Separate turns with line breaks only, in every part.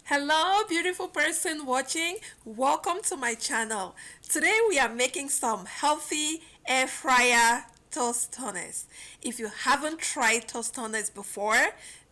Hello, beautiful person watching. Welcome to my channel. Today we are making some healthy air fryer tostones. If you haven't tried tostones before,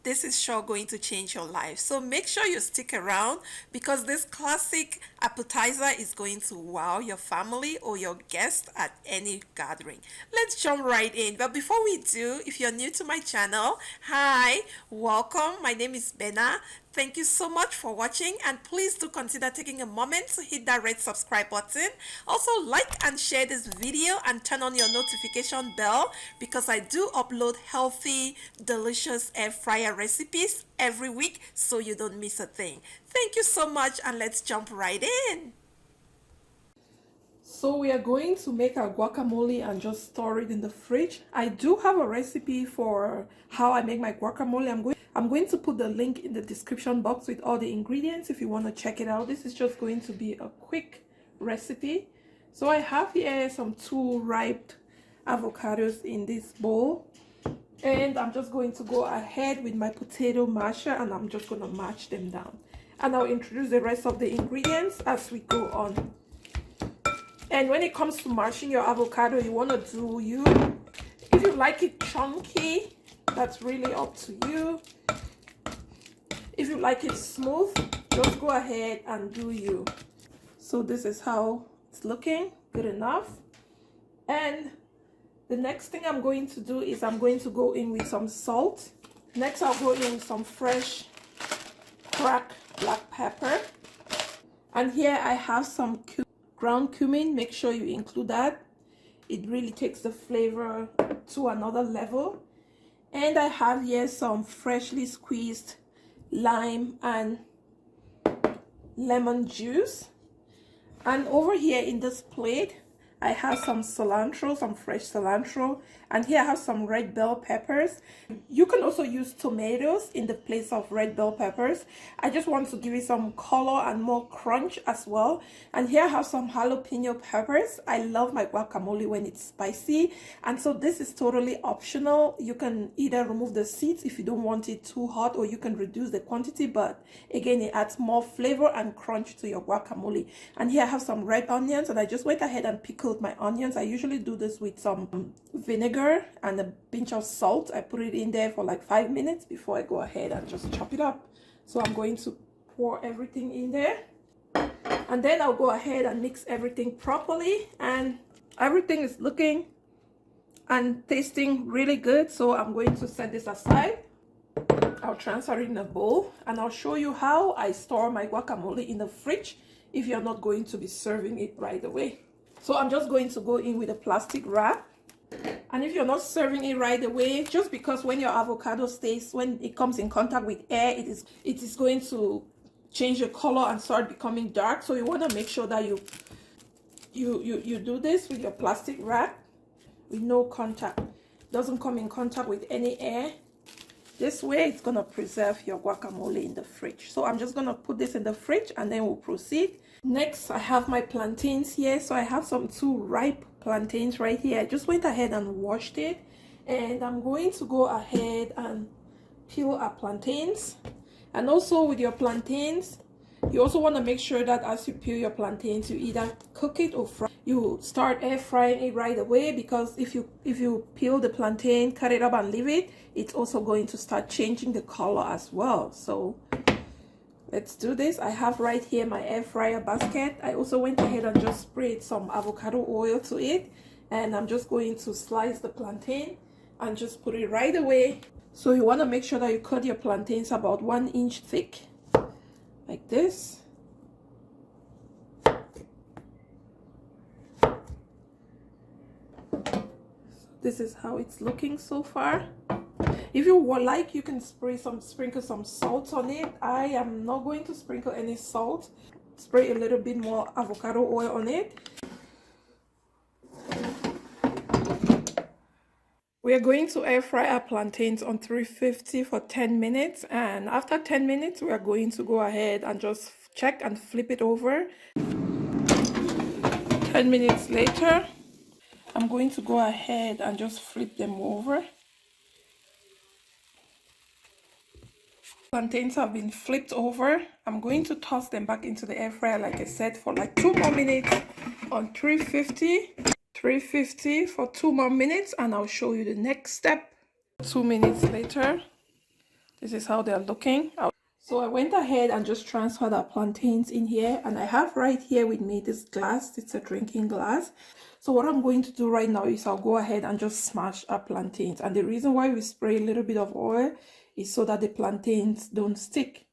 this is sure going to change your life. So make sure you stick around because this classic appetizer is going to wow your family or your guests at any gathering. Let's jump right in. But before we do, if you're new to my channel, hi, welcome. My name is Bena. Thank you so much for watching, and please do consider taking a moment to hit that red subscribe button. Also like and share this video and turn on your notification bell because I do upload healthy, delicious air fryer recipes every week so you don't miss a thing. Thank you so much, and let's jump right in. So we are going to make our guacamole and just store it in the fridge. I do have a recipe for how I make my guacamole. I'm going to put the link in the description box with all the ingredients if you want to check it out. This is just going to be a quick recipe. So I have here some 2 ripe avocados in this bowl. And I'm just going to go ahead with my potato masher and I'm just going to mash them down. And I'll introduce the rest of the ingredients as we go on. And when it comes to mashing your avocado, you want to do you. If you like it chunky, that's really up to you. If you like it smooth, just go ahead and do you. So this is how it's looking, good enough. And the next thing I'm going to do is I'm going to go in with some salt. Next I'll go in with some fresh cracked black pepper. And here I have some ground cumin. Make sure you include that. It really takes the flavor to another level. And I have here some freshly squeezed lime and lemon juice. And over here in this plate I have some cilantro, some fresh cilantro, and here I have some red bell peppers. You can also use tomatoes in the place of red bell peppers. I just want to give it some color and more crunch as well. And here I have some jalapeno peppers. I love my guacamole when it's spicy, and so this is totally optional. You can either remove the seeds if you don't want it too hot, or you can reduce the quantity, but again it adds more flavor and crunch to your guacamole. And here I have some red onions, and I just went ahead and pickled my onions. I usually do this with some vinegar and a pinch of salt. I put it in there for like 5 minutes before I go ahead and just chop it up. So I'm going to pour everything in there, and then I'll go ahead and mix everything properly, and everything is looking and tasting really good. So I'm going to set this aside. I'll transfer it in a bowl, and I'll show you how I store my guacamole in the fridge if you're not going to be serving it right away. So I'm just going to go in with a plastic wrap. And if you're not serving it right away, just because when your avocado when it comes in contact with air, it is going to change the color and start becoming dark. So you want to make sure that you do this with your plastic wrap with no contact. It doesn't come in contact with any air. This way it's going to preserve your guacamole in the fridge. So I'm just going to put this in the fridge and then we'll proceed. Next I have my plantains here. So I have some 2 ripe plantains right here. I just went ahead and washed it, and I'm going to go ahead and peel our plantains. And also with your plantains, you also want to make sure that as you peel your plantains, you either cook it or fry. You start air frying it right away, because if you peel the plantain, cut it up and leave it, it's also going to start changing the color as well. So let's do this. I have right here my air fryer basket. I also went ahead and just sprayed some avocado oil to it, and I'm just going to slice the plantain and just put it right away. So you want to make sure that you cut your plantains about 1 inch thick, like this. This is how it's looking so far. If you would like, you can sprinkle some salt on it. I am not going to sprinkle any salt. Spray a little bit more avocado oil on it. We are going to air fry our plantains on 350 for 10 minutes. And after 10 minutes, we are going to go ahead and just check and flip it over. 10 minutes later, I'm going to go ahead and just flip them over. Plantains have been flipped over. I'm going to toss them back into the air fryer, like I said, for like 2 more minutes on 350 for 2 more minutes, and I'll show you the next step. 2 minutes later, this is how they're looking. So I went ahead and just transferred our plantains in here, and I have right here with me this glass. It's a drinking glass. So what I'm going to do right now is I'll go ahead and just smash our plantains. And the reason why we spray a little bit of oil is so that the plantains don't stick.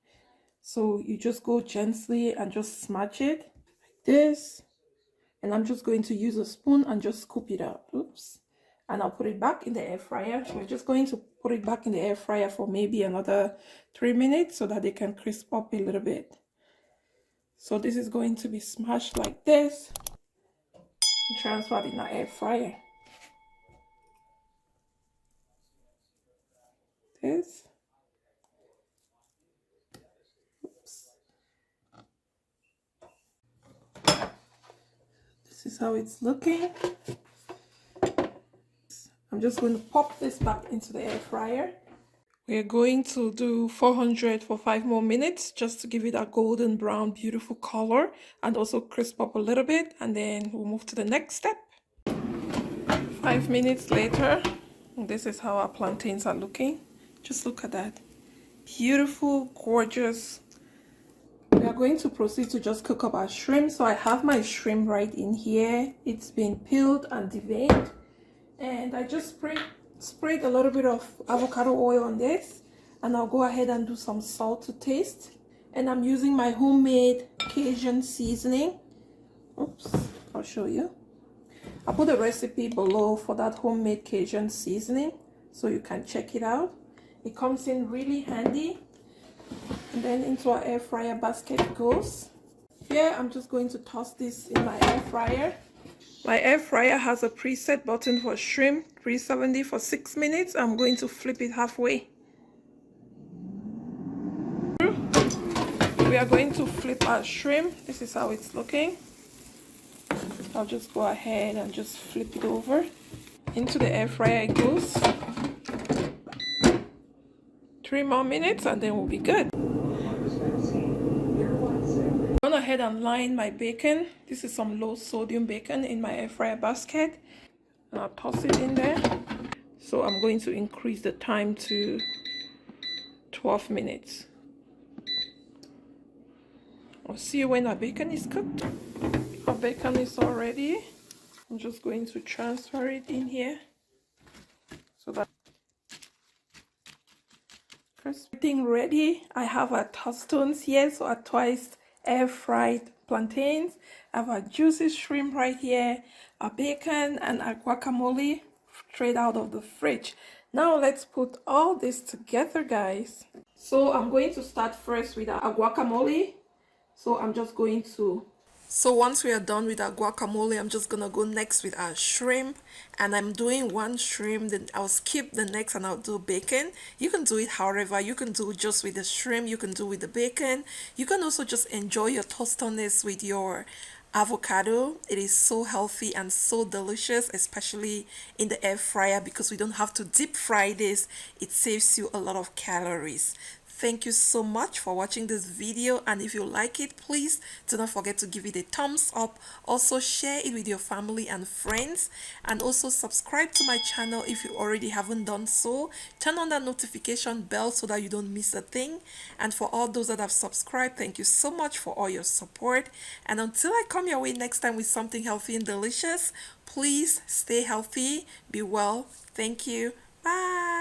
So you just go gently and just smash it like this. And I'm just going to use a spoon and just scoop it out. Oops. And I'll put it back in the air fryer. We're just going to put it back in the air fryer for maybe another 3 minutes so that they can crisp up a little bit. So this is going to be smashed like this and transferred in our air fryer. This. Oops. This is how it's looking. I'm just going to pop this back into the air fryer. We're going to do 400 for 5 more minutes just to give it a golden brown beautiful color and also crisp up a little bit, and then we'll move to the next step. 5 minutes later, this is how our plantains are looking. Just look at that. Beautiful, gorgeous. We are going to proceed to just cook up our shrimp. So I have my shrimp right in here. It's been peeled and deveined. And I just sprayed a little bit of avocado oil on this, and I'll go ahead and do some salt to taste. And I'm using my homemade Cajun seasoning. Oops, I'll show you. I'll put a recipe below for that homemade Cajun seasoning so you can check it out. It comes in really handy. And then into our air fryer basket it goes. Here I'm just going to toss this in my air fryer. My air fryer has a preset button for shrimp, 370 for 6 minutes. I'm going to flip it halfway. We are going to flip our shrimp. This is how it's looking. I'll just go ahead and just flip it over. Into the air fryer it goes. 3 more minutes and then we'll be good. I'm going ahead and line my bacon. This is some low sodium bacon in my air fryer basket. And I'll toss it in there. So I'm going to increase the time to 12 minutes. I'll see you when our bacon is cooked. Our bacon is all ready. I'm just going to transfer it in here so that everything ready. I have our Tostones here, so our twice air fried plantains. I have our juicy shrimp right here, our bacon, and our guacamole straight out of the fridge. Now let's put all this together, guys. So I'm going to start first with our guacamole. So I'm just going to once we are done with our guacamole, I'm just gonna go next with our shrimp, and I'm doing one shrimp, then I'll skip the next and I'll do bacon. You can do it however. You can do just with the shrimp, you can do with the bacon. You can also just enjoy your tostones with your avocado. It is so healthy and so delicious, especially in the air fryer, because we don't have to deep fry this. It saves you a lot of calories. Thank you so much for watching this video, and if you like it, please do not forget to give it a thumbs up. Also share it with your family and friends, and also subscribe to my channel if you already haven't done so. Turn on that notification bell so that you don't miss a thing. And for all those that have subscribed, thank you so much for all your support. And until I come your way next time with something healthy and delicious, please stay healthy, be well. Thank you. Bye.